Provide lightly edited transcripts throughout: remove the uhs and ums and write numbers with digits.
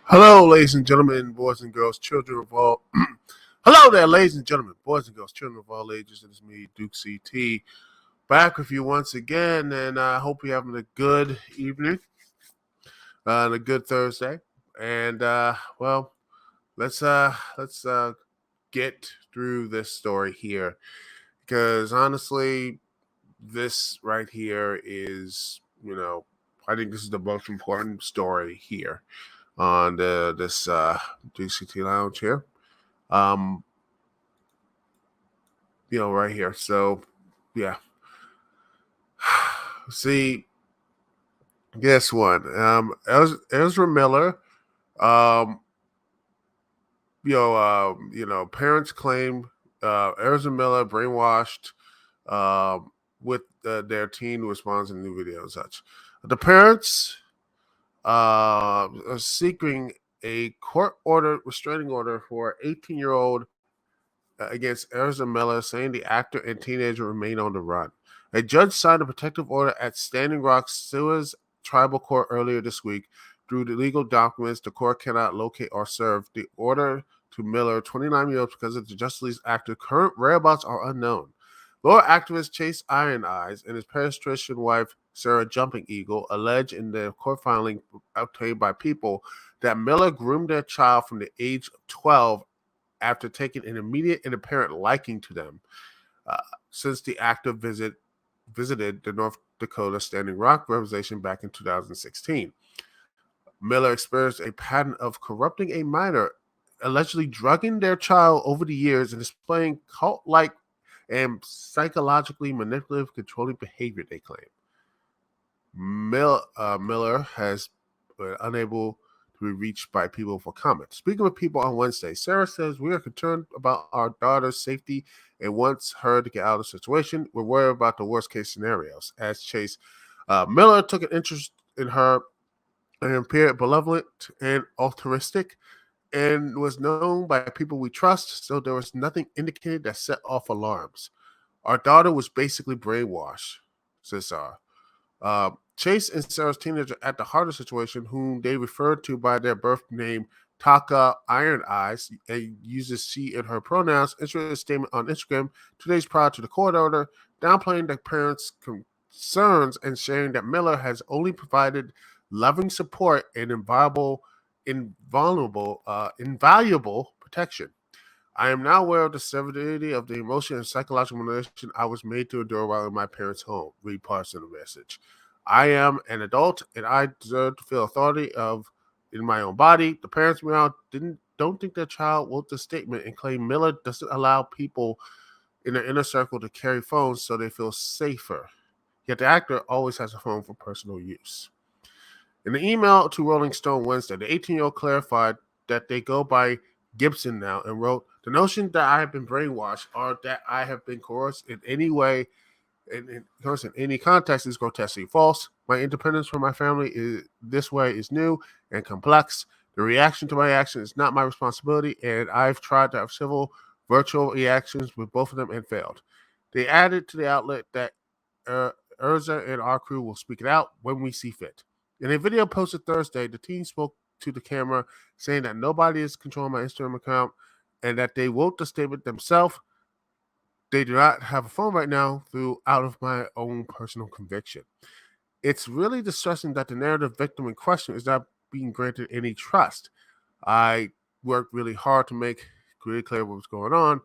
Hello, ladies and gentlemen, boys and girls, children of all. Hello there, ladies and gentlemen, boys and girls, children of all ages. It is me, Dukect, back with you once again, and I hope you're having a good evening and a good Thursday. And well, let's get through this story here because honestly, this right here is I think this is the most important story here on this DCT Lounge here. Um, right here. So, yeah. See, guess what? Ezra Miller. Um, parents claim Erza Miller brainwashed with their teen response in the new video and such. The parents are seeking a court-ordered restraining order for 18-year-old against Erza Miller, saying the actor and teenager remain on the run. A judge signed a protective order at Standing Rock Suez Tribal Court earlier this week. Through the legal documents, the court cannot locate or serve the order to Miller, 29 years old, because of the Justice League's actor. Current whereabouts are unknown. Law activist Chase Iron Eyes and his patriician wife, Sarah Jumping Eagle, allege in the court filing obtained by People that Miller groomed their child from the age of 12 after taking an immediate and apparent liking to them uh, since the actor visited the North Dakota Standing Rock Reservation back in 2016. Miller experienced a pattern of corrupting a minor, allegedly drugging their child over the years and displaying cult-like and psychologically manipulative, controlling behavior, they claim. Miller has been unable to be reached by People for comment. Speaking with People on Wednesday, Sarah says, "We are concerned about our daughter's safety and wants her to get out of the situation. We're worried about the worst case scenarios." As Chase Miller took an interest in her and appeared benevolent and altruistic and was known by people we trust, so there was nothing indicated that set off alarms. Our daughter was basically brainwashed, says Sarah. Chase and Sarah's teenager at the heart of the situation, whom they referred to by their birth name Taka Iron Eyes, and uses she and her pronouns, issued a statement on Instagram 2 days prior to the court order, downplaying the parents' concerns and sharing that Miller has only provided loving support and invaluable protection. I am now aware of the severity of the emotional and psychological manipulation I was made to endure while in my parents' home. Read parts of the message. I am an adult and I deserve to feel authority in my own body. The parents meanwhile don't think their child wrote the statement and claim Miller doesn't allow people in their inner circle to carry phones so they feel safer. Yet the actor always has a phone for personal use. In the email to Rolling Stone Wednesday, the 18-year-old clarified that they go by Gibson now and wrote, "The notion that I have been brainwashed or that I have been coerced in any way, in any context, is grotesquely false. My independence from my family this way is new and complex. The reaction to my action is not my responsibility, and I've tried to have civil, virtual reactions with both of them and failed." They added to the outlet that Erza and our crew will speak it out when we see fit. In a video posted Thursday, the teen spoke to the camera, saying that nobody is controlling my Instagram account and that they wrote the statement themselves. They do not have a phone right now out of my own personal conviction. It's really distressing that the narrative victim in question is not being granted any trust. I worked really hard to make really clear what was going on,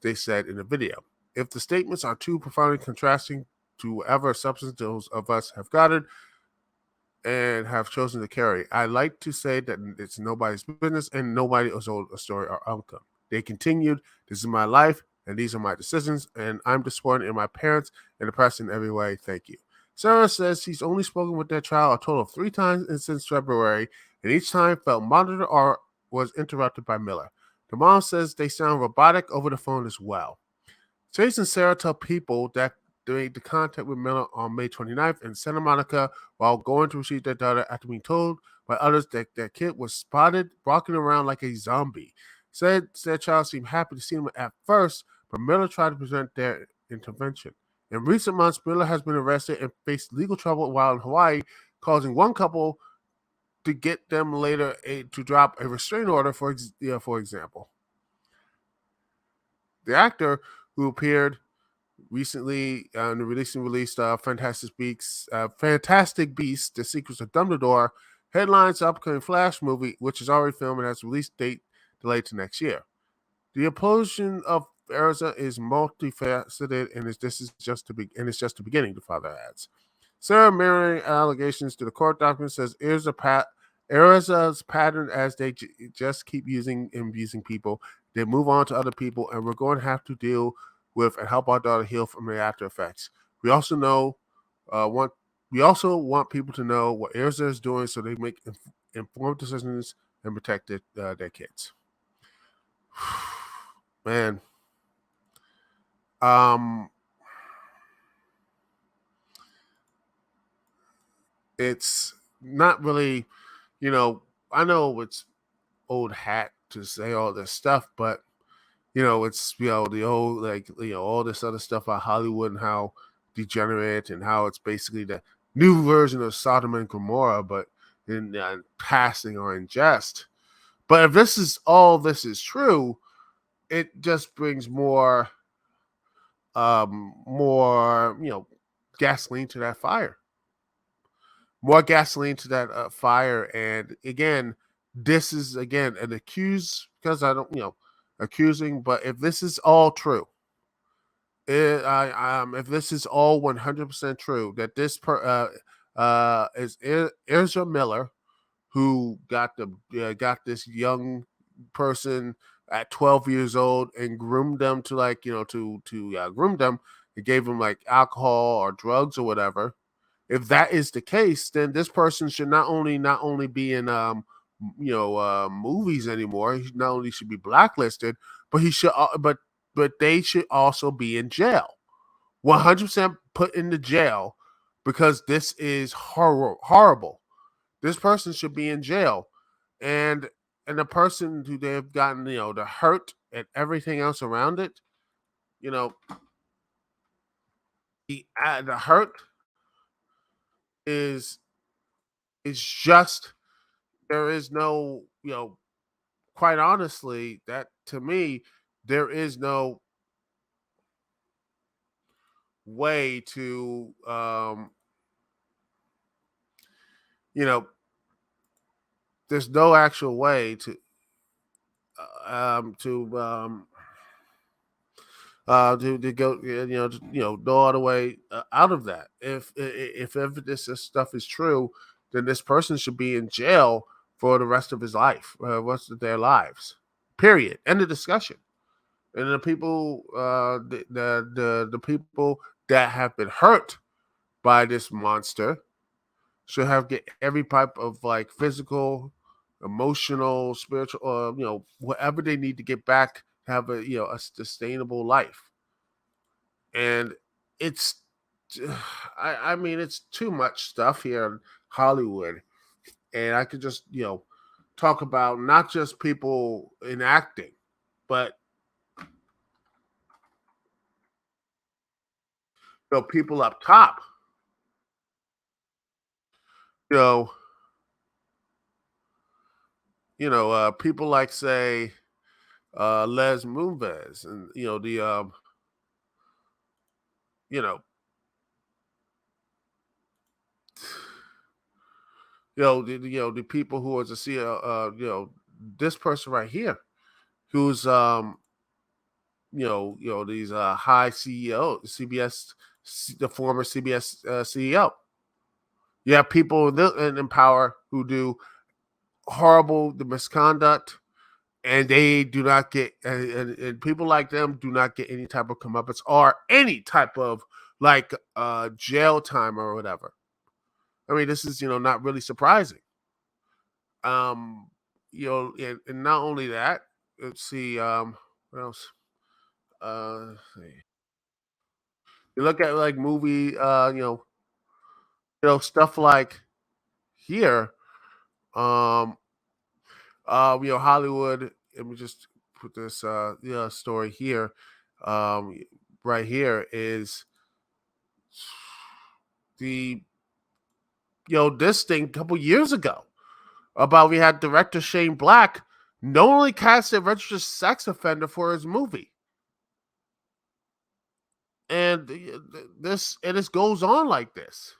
they said in the video. If the statements are too profoundly contrasting to whatever substance those of us have gotten and have chosen to carry, I like to say that it's nobody's business and nobody is owed a story or outcome. They continued, "This is my life and these are my decisions, and I'm disappointed in my parents and the press in every way. Thank you." Sarah says she's only spoken with their child a total of 3 times since February, and each time felt monitored or was interrupted by Miller. The mom says they sound robotic over the phone as well. Chase and Sarah tell People that they made the contact with Miller on May 29th in Santa Monica while going to receive their daughter after being told by others that their kid was spotted walking around like a zombie. Said their child seemed happy to see them at first, but Miller tried to present their intervention. In recent months, Miller has been arrested and faced legal trouble while in Hawaii, causing one couple to get them later to drop a restraining order. For example, the actor who appeared recently in the released Fantastic Beasts: The Secrets of Dumbledore headlines the upcoming Flash movie, which is already filmed and has a release date delayed to next year. The implosion of Erza is multifaceted, and it's just the beginning. The father adds. Sarah mirroring allegations to the court document says Erza's pattern as they just keep using and abusing people. They move on to other people, and we're going to have to deal with and help our daughter heal from the after effects. We also want want people to know what Erza is doing, so they make informed decisions and protect their kids. Man, it's not really, I know it's old hat to say all this stuff, but it's the old, like, all this other stuff about Hollywood and how degenerate and how it's basically the new version of Sodom and Gomorrah, but in passing or in jest. But if this is true, it just brings more gasoline to that fire. More gasoline to that fire. And again, this is again an because I don't, accusing. But if this is all true, if this is all 100% true, that this is Erza Miller, who got this young person at 12 years old and groomed them to, like, to groom them, and gave them like alcohol or drugs or whatever. If that is the case, then this person should not only be in movies anymore. He not only should be blacklisted, but he should but they should also be in jail. 100% put into jail, because this is horrible. This person should be in jail, and the person who they've gotten, the hurt and everything else around it, the hurt is just, there is no, quite honestly, that to me, there is no way to there's no actual way to go, no other way out of that. If ever this stuff is true, then this person should be in jail for the rest of his life, rest of their lives. Period. End of discussion. And the people, the people that have been hurt by this monster should get every type of, like, physical, emotional, spiritual, whatever they need to get back, have a sustainable life. And it's, I mean, it's too much stuff here in Hollywood, and I could just, talk about not just people in acting, but people up top. You know, people like, say, Les Moonves, and you know, the people who was a CEO, this person right here, who's these high CEO, CBS, the former CBS CEO. You have people in power who do horrible the misconduct, and they do not get, and people like them do not get any type of comeuppance or any type of, like, jail time or whatever. I mean, this is, not really surprising. And not only that, let's see, what else? Let's see. You look at, like, movie, stuff like here, um, Hollywood. Let me just put this, story here. Right here is the, this thing a couple years ago. about we had director Shane Black knowingly cast a registered sex offender for his movie. And this goes on like this.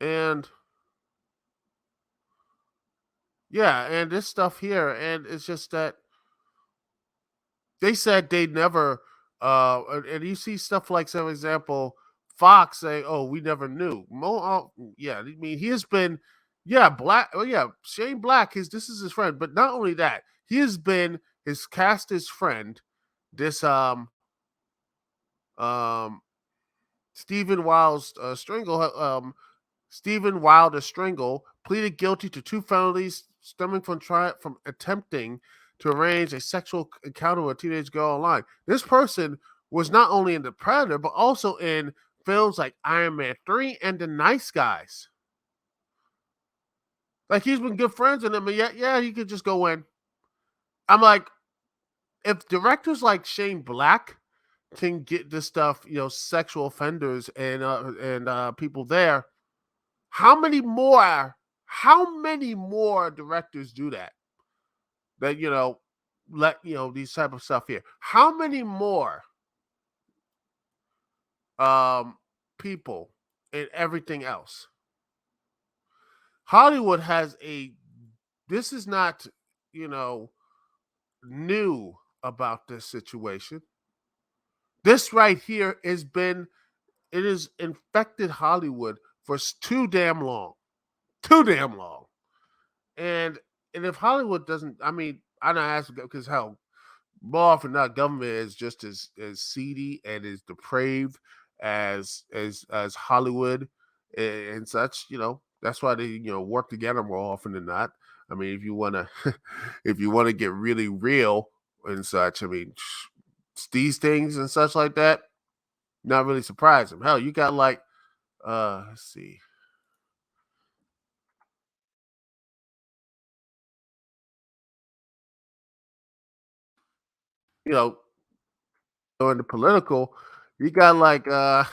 And yeah, and this stuff here, and it's just that they said they never and you see stuff like, for example, Fox saying, "Oh, we never knew." Yeah, I mean, he has been, yeah, Black. Oh, yeah, Shane Black. This is his friend, but not only that, he has been his cast his friend. This um Stephen Wild's Stringle Stephen Wilder Stringle pleaded guilty to 2 felonies stemming from attempting to arrange a sexual encounter with a teenage girl online. This person was not only in The Predator, but also in films like Iron Man 3 and The Nice Guys. Like, he's been good friends with them, and yeah, he could just go in. I'm like, if directors like Shane Black can get this stuff, sexual offenders and people there, how many more directors do that? That let these type of stuff here. How many more people and everything else? Hollywood has a this is not, you know, new about this situation. This right here it has infected Hollywood for too damn long. Too damn long. And if Hollywood doesn't, I mean, I don't ask because hell, more often than not, government is just as seedy and as depraved as Hollywood and such. That's why they work together more often than not. I mean, if you wanna if you wanna get really real and such, I mean, these things and such like that, not really surprising. Hell, you got like let's see, you know, in the political, you got like the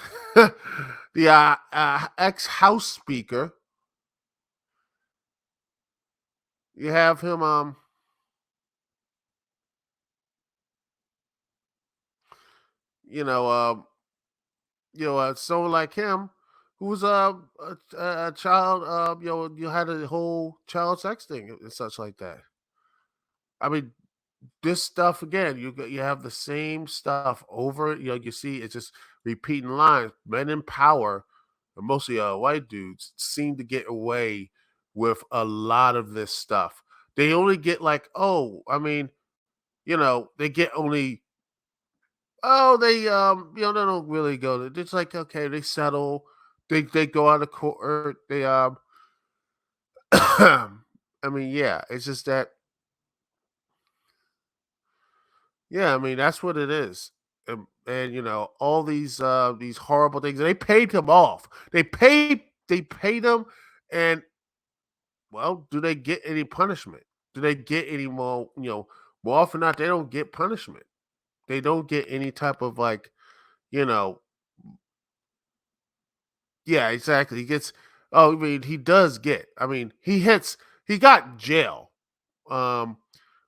ex House Speaker. You have him, you know, someone like him who was a child. You had a whole child sex thing and such like that. I mean, this stuff again. You have the same stuff over. You see it's just repeating lines. Men in power, mostly white dudes, seem to get away with a lot of this stuff. They only get like, oh, I mean, they get only. Oh, they don't really go. It's like, okay, they settle. They go out of court. They I mean, yeah, it's just that. Yeah, I mean, that's what it is. And all these horrible things. They paid him off. They paid him, and well, do they get any punishment? Do they get any more? More often than not, they don't get punishment. They don't get any type of like, you know, yeah, exactly. He gets. Oh, I mean, he does get. I mean, he got jail. Um,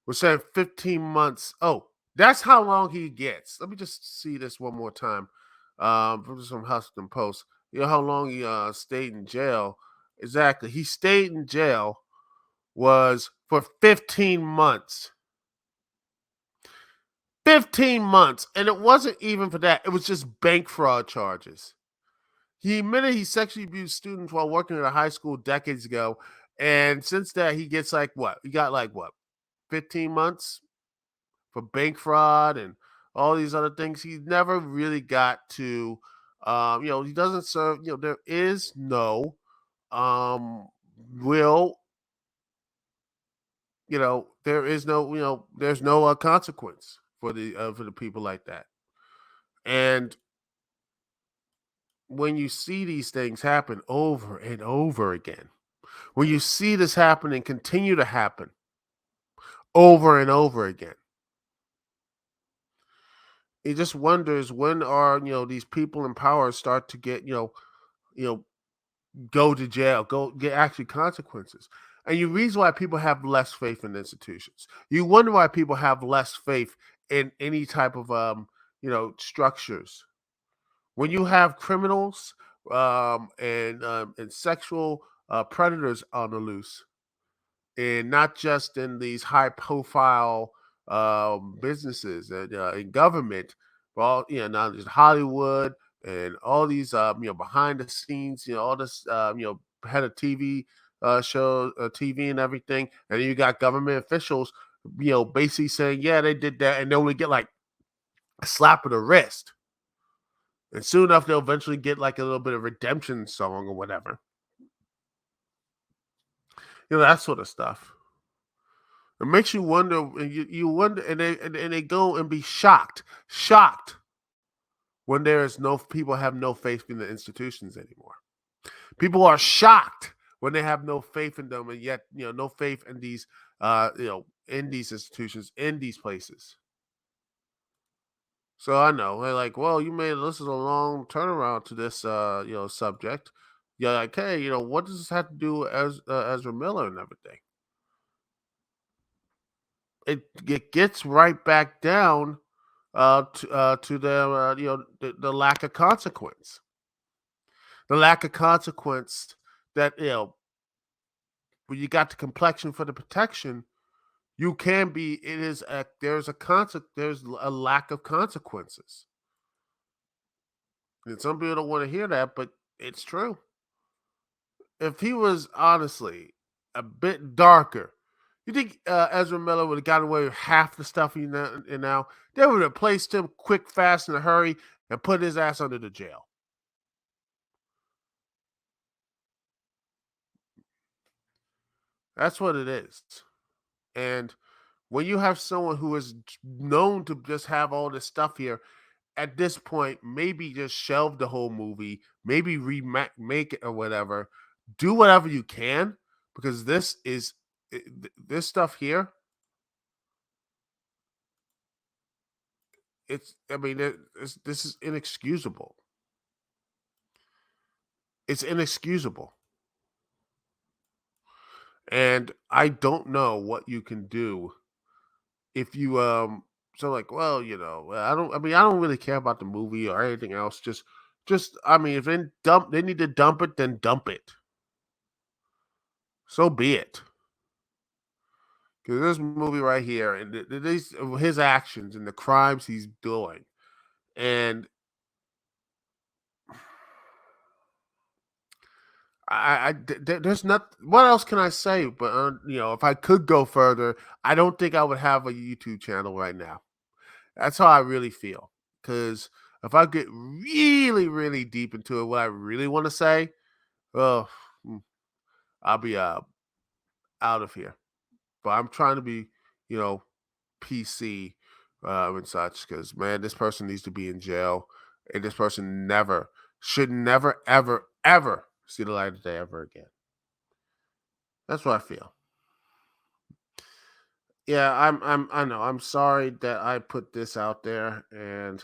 we're saying 15 months. Oh, that's how long he gets. Let me just see this one more time. From some Huffington Post. You know how long he stayed in jail? Exactly. He stayed in jail was for 15 months. 15 months. And it wasn't even for that. It was just bank fraud charges. He admitted he sexually abused students while working at a high school decades ago. And since that, he gets like what? He got like what? 15 months for bank fraud and all these other things. He never really got to, he doesn't serve, there is no will, there is no, there's no consequence for the people like that. And when you see these things happen over and over again, when you see this happen and continue to happen over and over again, it just wonders when are these people in power start to get you know go to jail, go get actually consequences. And you reason why people have less faith in institutions. You wonder why people have less faith in any type of structures. When you have criminals and sexual predators on the loose, and not just in these high profile businesses and in government, but all not just Hollywood and all these behind the scenes, all this head of TV shows, TV and everything, and then you got government officials, basically saying, yeah, they did that, and they only get like a slap of the wrist, and soon enough they'll eventually get like a little bit of redemption song or whatever, that sort of stuff. It makes you wonder, and you wonder, and they go and be shocked when there is no people have no faith in the institutions anymore. People are shocked when they have no faith in them, and yet no faith in these in these institutions, in these places. So I know they're like, well, this is a long turnaround to this subject. You're like, hey, what does this have to do with Ezra Miller and everything? It gets right back down to the lack of consequence, the lack of consequence that when you got the complexion for the protection, you can be. It is a there's a there's a lack of consequences, and some people don't want to hear that, but it's true. If he was honestly a bit darker, you think Ezra Miller would have gotten away with half the stuff he now? They would have placed him quick, fast, in a hurry, and put his ass under the jail. That's what it is. And when you have someone who is known to just have all this stuff here, at this point, maybe just shelve the whole movie, maybe remake it or whatever. Do whatever you can, because this stuff here. This is inexcusable. It's inexcusable. And I don't know what you can do if you so like, well, I don't really care about the movie or anything else. Just if they need to dump it, then dump it. So be it. Because this movie right here and these his actions and the crimes he's doing, and there's not. What else can I say? But if I could go further, I don't think I would have a YouTube channel right now. That's how I really feel. Because if I get really, really deep into it, what I really want to say, oh, I'll be out of here. But I'm trying to be, you know, PC and such. Because man, this person needs to be in jail, and this person should never, ever, ever see the light of day ever again. That's what I feel. Yeah, I know. I'm sorry that I put this out there, and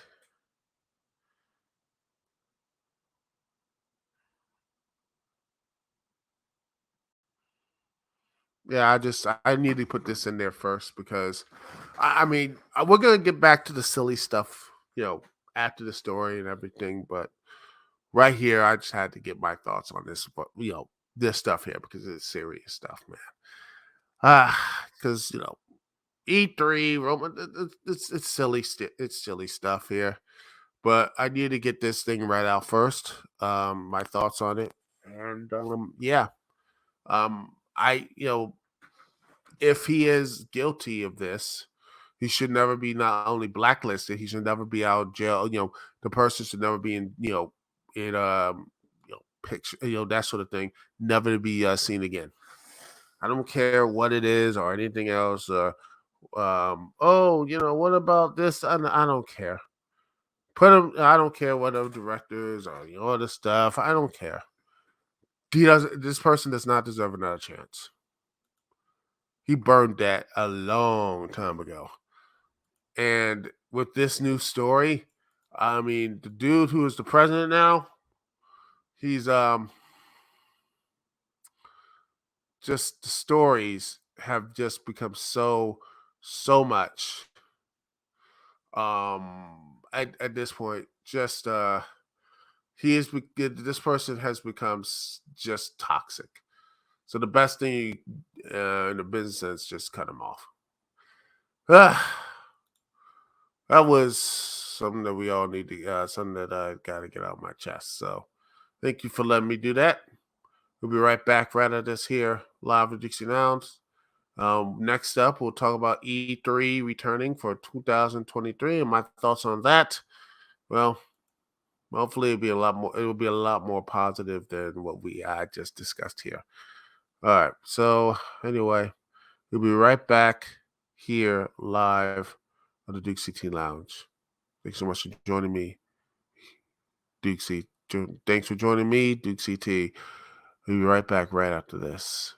yeah, I need to put this in there first because we're gonna get back to the silly stuff, after the story and everything, but right here, I just had to get my thoughts on this, but this stuff here because it's serious stuff, man. Because E3, Roman, it's silly, it's silly stuff here, but I need to get this thing right out first. My thoughts on it, and yeah, I if he is guilty of this, he should never be not only blacklisted, he should never be out of jail. The person should never be in picture, that sort of thing, never to be seen again. I don't care what it is or anything else. Oh, what about this? I don't care. Put him. I don't care what other directors or all this stuff. I don't care. He does. This person does not deserve another chance. He burned that a long time ago. And with this new story, the dude who is the president now, he's just the stories have just become so much. At this point, just this person has become just toxic. So the best thing in the business is just cut him off. Ah, that was something that we all need to, something that I got to get out of my chest. So thank you for letting me do that. We'll be right back right at this here live at Dixie Lounge. Next up, we'll talk about E3 returning for 2023 and my thoughts on that. Well, hopefully it'll be a lot more. It will be a lot more positive than what we just discussed here. All right. So anyway, we'll be right back here live on the Duke CT Lounge. Thanks so much for joining me, Duke C. Thanks for joining me, Duke CT. We'll be right back right after this.